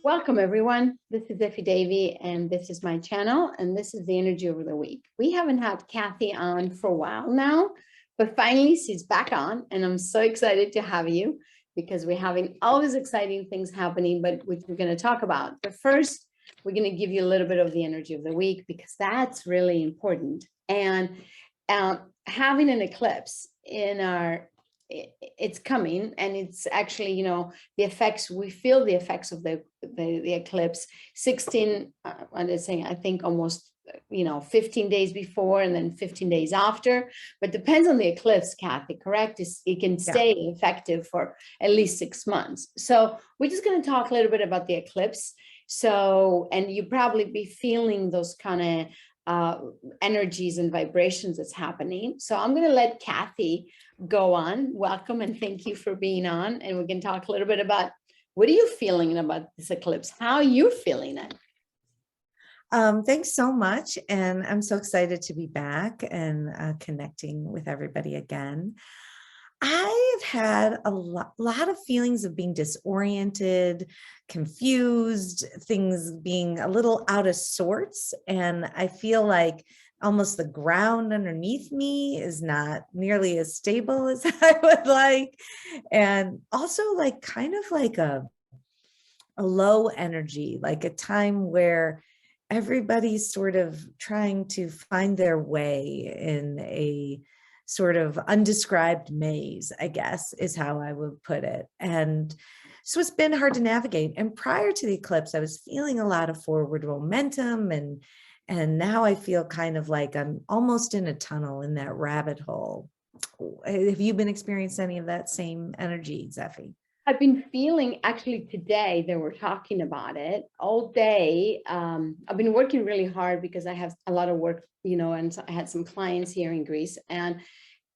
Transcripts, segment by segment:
Welcome everyone. This is Effie Davy and this is my channel and this is the energy over the week. We haven't had Kathy on for a while now, but finally she's back on and I'm so excited to have you because we're having all these exciting things happening, but which we're going to talk about. But first, we're going to give you a little bit of the energy of the week because that's really important. And having an eclipse in our it's coming and it's actually, you know, the effects, we feel the effects of the eclipse 16, what is saying, I think almost, you know, 15 days before and then 15 days after, but depends on the eclipse, Kathy, correct? It can stay effective for at least 6 months. So we're just going to talk a little bit about the eclipse. So, and you probably be feeling those kind of energies and vibrations that's happening. So I'm going to let Kathy go on. Welcome and thank you for being on. And we can talk a little bit about what are you feeling about this eclipse? How are you feeling it? Thanks so much. And I'm so excited to be back and connecting with everybody again. I've had a lot of feelings of being disoriented, confused, things being a little out of sorts. And I feel like almost the ground underneath me is not nearly as stable as I would like. And also like kind of like a low energy, like a time where everybody's sort of trying to find their way in a sort of undescribed maze, I guess is how I would put it. And so it's been hard to navigate. And prior to the eclipse, I was feeling a lot of forward momentum and now I feel kind of like I'm almost in a tunnel in that rabbit hole. Have you been experiencing any of that same energy, Zeffie? I've been feeling actually today they were talking about it all day. I've been working really hard because I have a lot of work, you know, and so I had some clients here in Greece.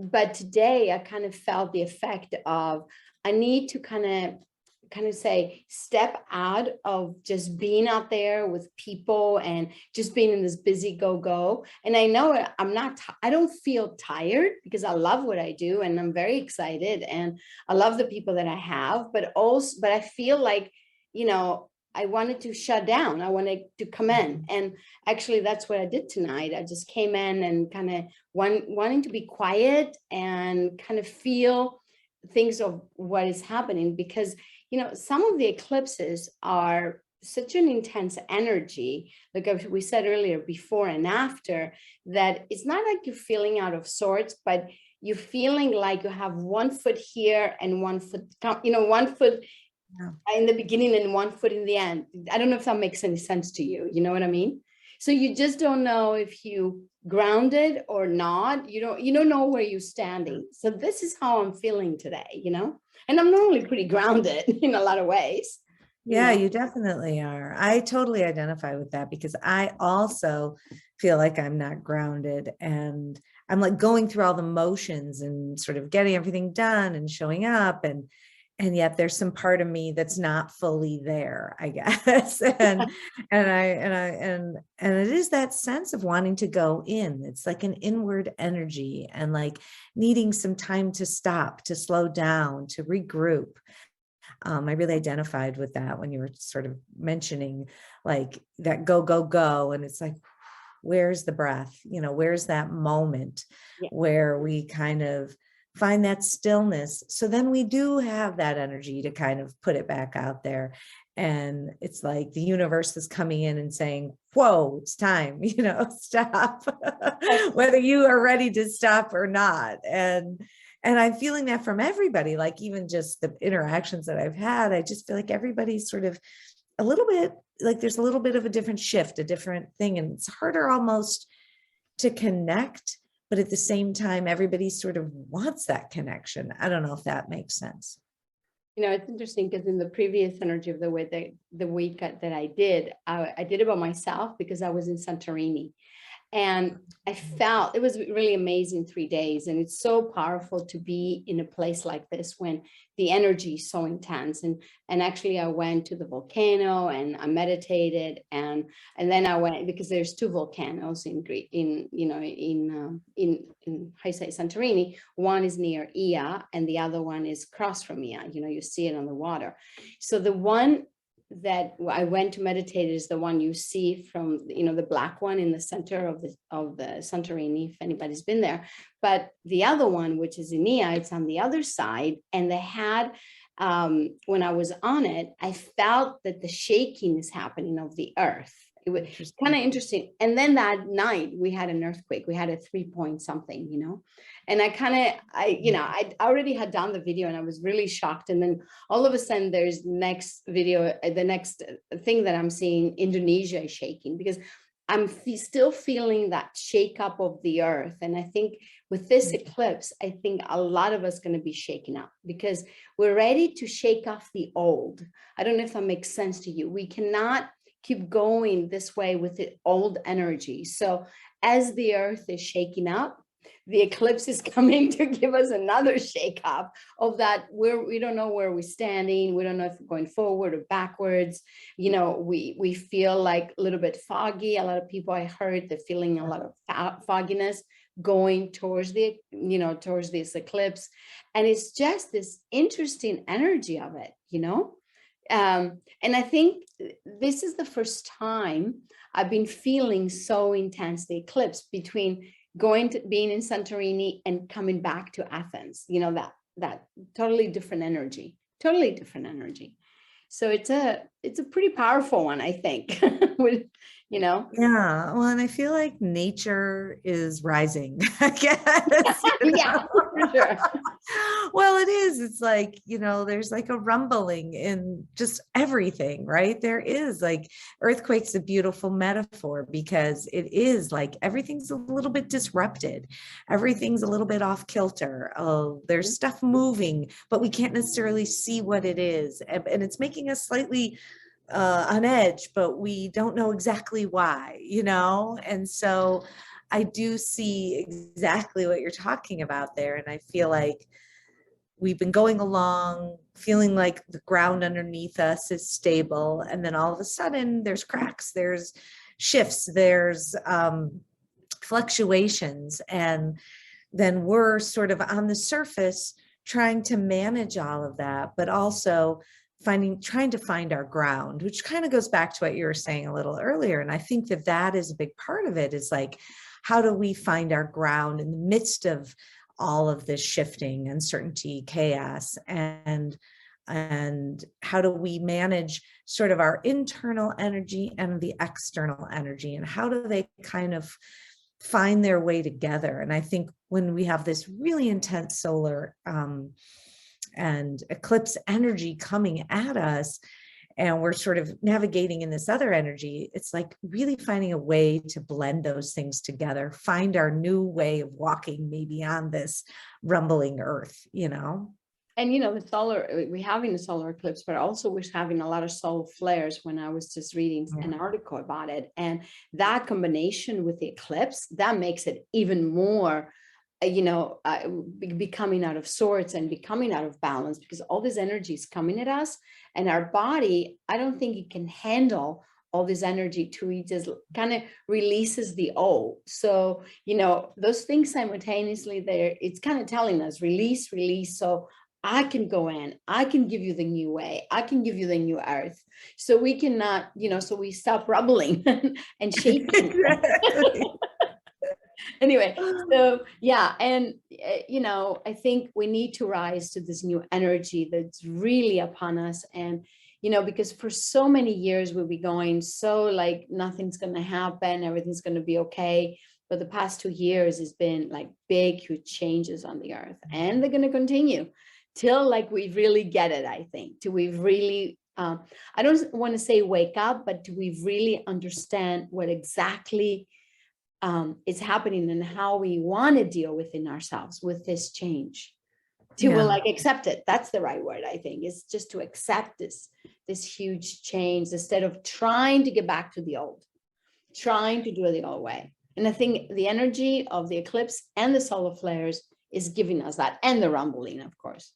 But today I kind of felt the effect of I need to kind of say step out of just being out there with people and just being in this busy go. And I know I don't feel tired because I love what I do and I'm very excited and I love the people that I have, but I feel like, you know, I wanted to shut down. I wanted to come in. And actually that's what I did tonight. I just came in and kind of wanting to be quiet and kind of feel things of what is happening because you know, some of the eclipses are such an intense energy, like we said earlier, before and after, that it's not like you're feeling out of sorts, but you're feeling like you have 1 foot here and 1 foot, you know, 1 foot in the beginning and 1 foot in the end. I don't know if that makes any sense to you. You know what I mean? So you just don't know if you grounded or not. You don't know where you're standing. So this is how I'm feeling today, you know? And I'm normally pretty grounded in a lot of ways. Yeah, you definitely are. I totally identify with that because I also feel like I'm not grounded and I'm like going through all the motions and sort of getting everything done and showing up and yet there's some part of me that's not fully there, I guess. And it is that sense of wanting to go in. It's like an inward energy and like needing some time to stop, to slow down, to regroup. I really identified with that when you were sort of mentioning like that go. And it's like, where's the breath? You know, where's that moment where we kind of find that stillness. So then we do have that energy to kind of put it back out there. And it's like the universe is coming in and saying, whoa, it's time, you know, stop, whether you are ready to stop or not. And I'm feeling that from everybody, like even just the interactions that I've had, I just feel like everybody's sort of a little bit like there's a little bit of a different shift, a different thing. And it's harder almost to connect. But at the same time, everybody sort of wants that connection. I don't know if that makes sense. You know, it's interesting because in the previous energy of the week that I did it by myself because I was in Santorini. And I felt it was really amazing 3 days. And it's so powerful to be in a place like this when the energy is so intense. And actually I went to the volcano and I meditated and then I went because there's 2 volcanoes in Greece, in how you say Santorini. One is near Ia and the other one is across from Ia. You know, you see it on the water. So the one that I went to meditate is the one you see from, the black one in the center of the Santorini, if anybody's been there. But the other one, which is Enia, it's on the other side. And they had, when I was on it, I felt that the shaking is happening of the earth. It was kind of interesting. And then that night we had an earthquake. We had a 3 point something. And I already had done the video and I was really shocked. And then all of a sudden there's next video, the next thing that I'm seeing, Indonesia is shaking, because I'm still feeling that shake up of the earth. And I think with this eclipse, I think a lot of us going to be shaken up because we're ready to shake off the old. I don't know if that makes sense to you. We cannot keep going this way with the old energy. So as the earth is shaking up, the eclipse is coming to give us another shake up of that, where we don't know where we're standing. We don't know if we're going forward or backwards. We feel like a little bit foggy. A lot of people, I heard, they're feeling a lot of fogginess going towards towards this eclipse. And it's just this interesting energy of it. And I think this is the first time I've been feeling so intense the eclipse between being in Santorini and coming back to Athens, that totally different energy. So it's a pretty powerful one, I think. Yeah, well, and I feel like nature is rising, I guess. Yeah, for sure. Well, it is. It's like, there's like a rumbling in just everything, right? There is like earthquake's a beautiful metaphor because it is like everything's a little bit disrupted. Everything's a little bit off kilter. Oh, there's stuff moving, but we can't necessarily see what it is. And it's making us slightly on edge, but we don't know exactly why, And so I do see exactly what you're talking about there. And I feel like we've been going along feeling like the ground underneath us is stable. And then all of a sudden there's cracks, there's shifts, there's fluctuations. And then we're sort of on the surface trying to manage all of that, but also trying to find our ground, which kind of goes back to what you were saying a little earlier. And I think that is a big part of it, is like, how do we find our ground in the midst of all of this shifting, uncertainty, chaos, and how do we manage sort of our internal energy and the external energy, and how do they kind of find their way together? And I think when we have this really intense solar and eclipse energy coming at us, and we're sort of navigating in this other energy, it's like really finding a way to blend those things together, find our new way of walking maybe on this rumbling earth, And we're having a solar eclipse, but also we're having a lot of solar flares. When I was just reading an article about it, and that combination with the eclipse, that makes it even more becoming out of sorts and becoming out of balance, because all this energy is coming at us, and our body, I don't think it can handle all this energy to it, just kind of releases the old. So, those things simultaneously there, it's kind of telling us release. So I can go in, I can give you the new way, I can give you the new earth. So we cannot, so we stop rumbling and shaking. Anyway, so yeah, and I think we need to rise to this new energy that's really upon us. And because for so many years we'll be going so like nothing's going to happen, everything's going to be okay. But the past 2 years has been like big, huge changes on the earth, and they're going to continue till like we really get it. I think till we really I don't want to say wake up, but do we really understand what exactly is happening and how we want to deal within ourselves with this change, to like accept it. That's the right word, I think, is just to accept this huge change instead of trying to get back to the old, trying to do it the old way. And I think the energy of the eclipse and the solar flares is giving us that, and the rumbling, of course.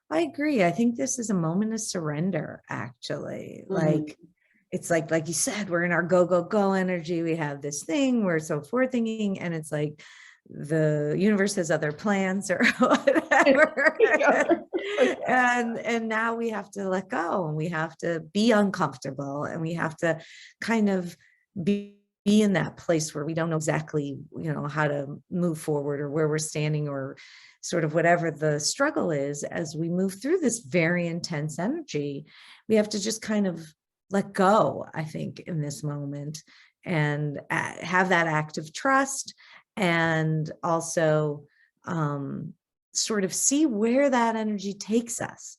I agree. I think this is a moment of surrender, actually. Like, it's like you said, we're in our go, go, go energy. We have this thing, we're so forward thinking. And it's like, the universe has other plans or whatever. And now we have to let go, and we have to be uncomfortable, and we have to kind of be in that place where we don't know exactly, how to move forward, or where we're standing, or sort of whatever the struggle is as we move through this very intense energy. We have to just kind of let go, I think, in this moment, and have that act of trust, and also sort of see where that energy takes us.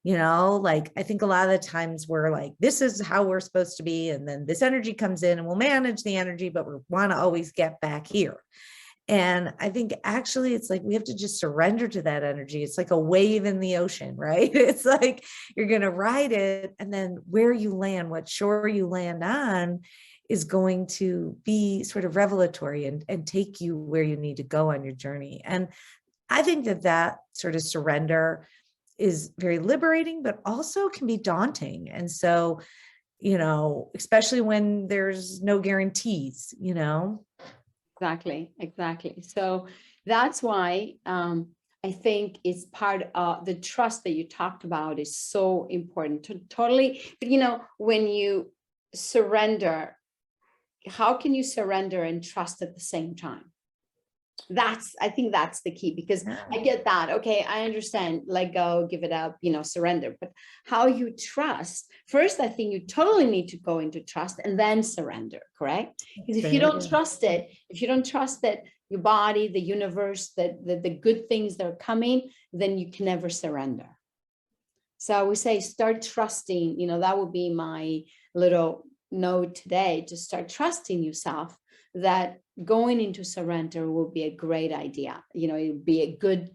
Like, I think a lot of the times we're like, this is how we're supposed to be, and then this energy comes in and we'll manage the energy, but we want to always get back here. And I think actually it's like we have to just surrender to that energy. It's like a wave in the ocean, right? It's like you're going to ride it, and then where you land, what shore you land on, is going to be sort of revelatory and take you where you need to go on your journey. And I think that sort of surrender is very liberating, but also can be daunting. And so, especially when there's no guarantees. Exactly. So that's why I think it's part of the trust that you talked about is so important to totally, but when you surrender, how can you surrender and trust at the same time? I think that's the key, because I get that. Okay, I understand, let go, give it up, surrender. But how you trust, first, I think you totally need to go into trust and then surrender, correct? Because if you don't trust it, that your body, the universe, the good things that are coming, then you can never surrender. So we say, start trusting, that would be my little note today, to start trusting yourself, that going into surrender will be a great idea. It would be a good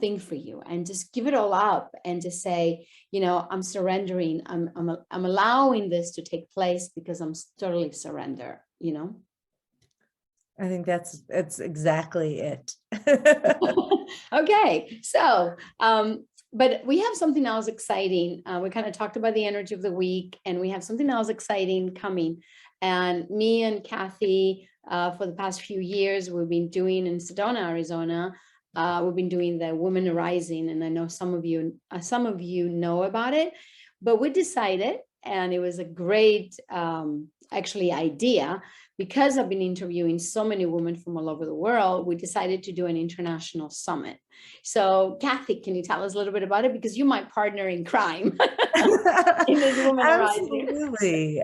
thing for you, and just give it all up and just say, I'm surrendering. I'm allowing this to take place because I'm totally surrender. I think that's exactly it. Okay, so but we have something else exciting. We kind of talked about the energy of the week, and we have something else exciting coming. And me and Kathy, for the past few years, we've been doing in Sedona, Arizona. We've been doing the Women Rising, and I know some of you know about it. But we decided, and it was a great actually idea, because I've been interviewing so many women from all over the world. We decided to do an international summit. So Kathy, can you tell us a little bit about it? Because you're my partner in crime in this Women Rising. Absolutely.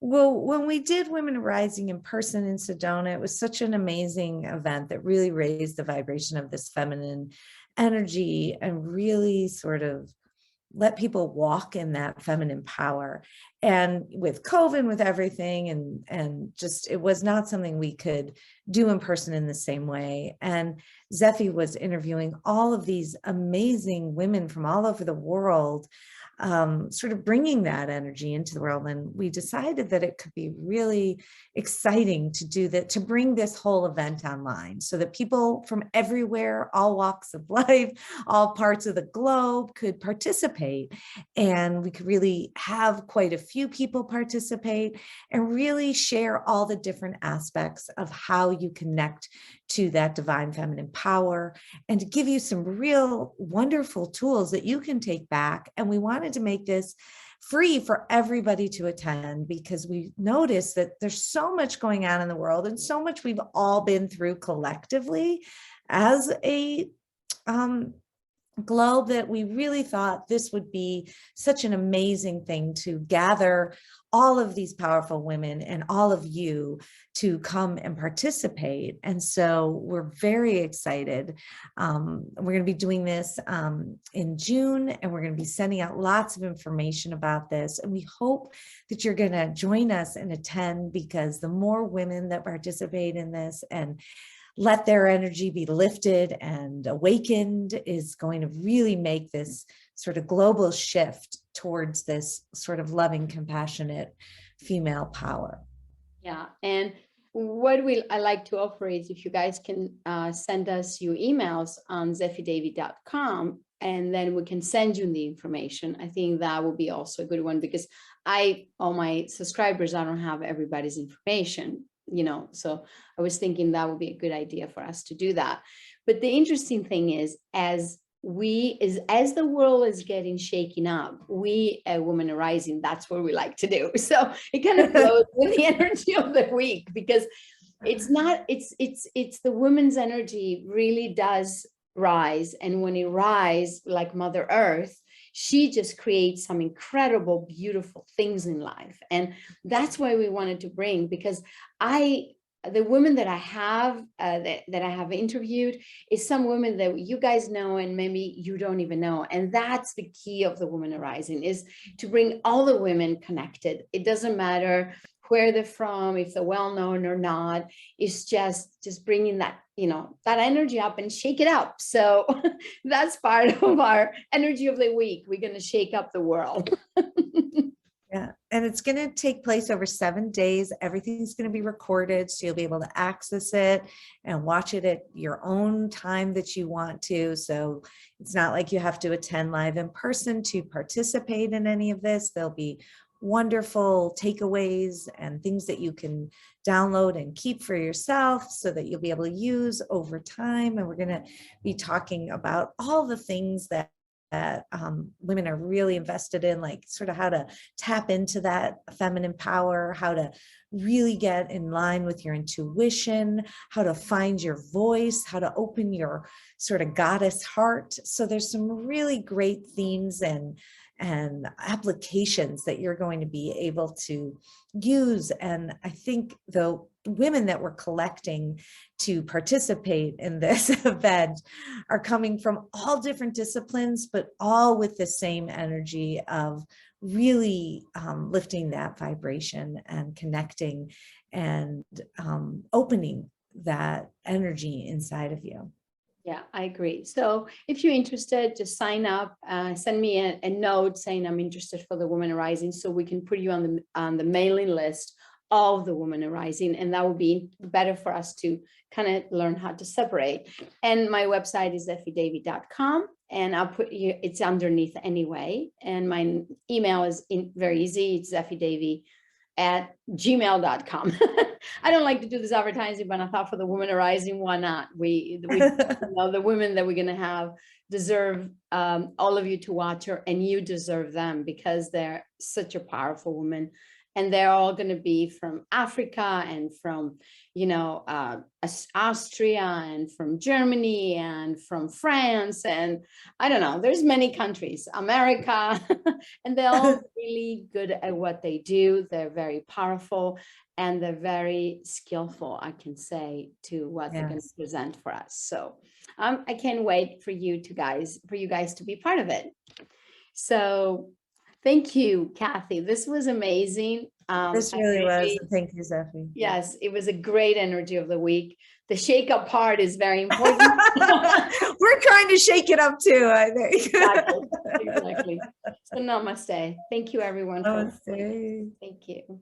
Well, when we did Women Rising in person in Sedona, it was such an amazing event that really raised the vibration of this feminine energy and really sort of let people walk in that feminine power. And with COVID, with everything, and just, it was not something we could do in person in the same way. And Zephy was interviewing all of these amazing women from all over the world, sort of bringing that energy into the world. And we decided that it could be really exciting to do that, to bring this whole event online, so that people from everywhere, all walks of life, all parts of the globe could participate. And we could really have quite a few people participate and really share all the different aspects of how you connect to that divine feminine power, and to give you some real wonderful tools that you can take back. And we wanted to make this free for everybody to attend, because we noticed that there's so much going on in the world, and so much we've all been through collectively as a globe, that we really thought this would be such an amazing thing to gather all of these powerful women and all of you to come and participate. And so we're very excited. We're going to be doing this in June, and we're going to be sending out lots of information about this. And we hope that you're going to join us and attend, because the more women that participate in this and let their energy be lifted and awakened is going to really make this sort of global shift towards this sort of loving, compassionate female power. Yeah. And what I like to offer is, if you guys can send us your emails on zephydavid.com, and then we can send you the information. I think that will be also a good one, because all my subscribers, I don't have everybody's information. so I was thinking that would be a good idea for us to do that. But the interesting thing is, as the world is getting shaken up, we at Women Are Rising, that's what we like to do. So it kind of flows with the energy of the week, because it's the women's energy really does rise. And when it rise, like Mother Earth, she just creates some incredible, beautiful things in life. And that's why we wanted to bring, because the women that I have that I have interviewed is some women that you guys know and maybe you don't even know. And that's the key of the Women Rising, is to bring all the women connected. It doesn't matter where they're from, if they're well known or not. It's just bringing that that energy up and shake it up. So that's part of our energy of the week. We're going to shake up the world. Yeah, and it's going to take place over 7 days. Everything's going to be recorded, so you'll be able to access it and watch it at your own time that you want to. So it's not like you have to attend live in person to participate in any of this. There'll be wonderful takeaways and things that you can download and keep for yourself so that you'll be able to use over time. And we're going to be talking about all the things that women are really invested in, like sort of how to tap into that feminine power, how to really get in line with your intuition, how to find your voice, how to open your sort of goddess heart. So there's some really great themes and applications that you're going to be able to use. And I think the women that we're collecting to participate in this event are coming from all different disciplines, but all with the same energy of really lifting that vibration and connecting and opening that energy inside of you. Yeah, I agree. So if you're interested, just sign up, send me a note saying I'm interested for the Women Rising, so we can put you on the mailing list of the Women Rising, and that would be better for us to kind of learn how to separate. And my website is effidavy.com, and I'll put you, it's underneath anyway. And my email is very easy. It's effidavy@gmail.com. I don't like to do this advertising, but I thought for the Women Rising, why not? We the women that we're going to have deserve all of you to watch her, and you deserve them, because they're such a powerful woman. And they're all going to be from Africa and from, Austria and from Germany and from France. And I don't know, there's many countries, America, and they're all really good at what they do. They're very powerful and they're very skillful, I can say, to what they're going to present for us. So I can't wait for you guys to be part of it. So thank you, Kathy. This was amazing. This really was. Thank you, Zephy. Yes, it was a great energy of the week. The shake up part is very important. We're trying to shake it up too, I think. Exactly. So namaste. Thank you, everyone. Namaste. Thank you.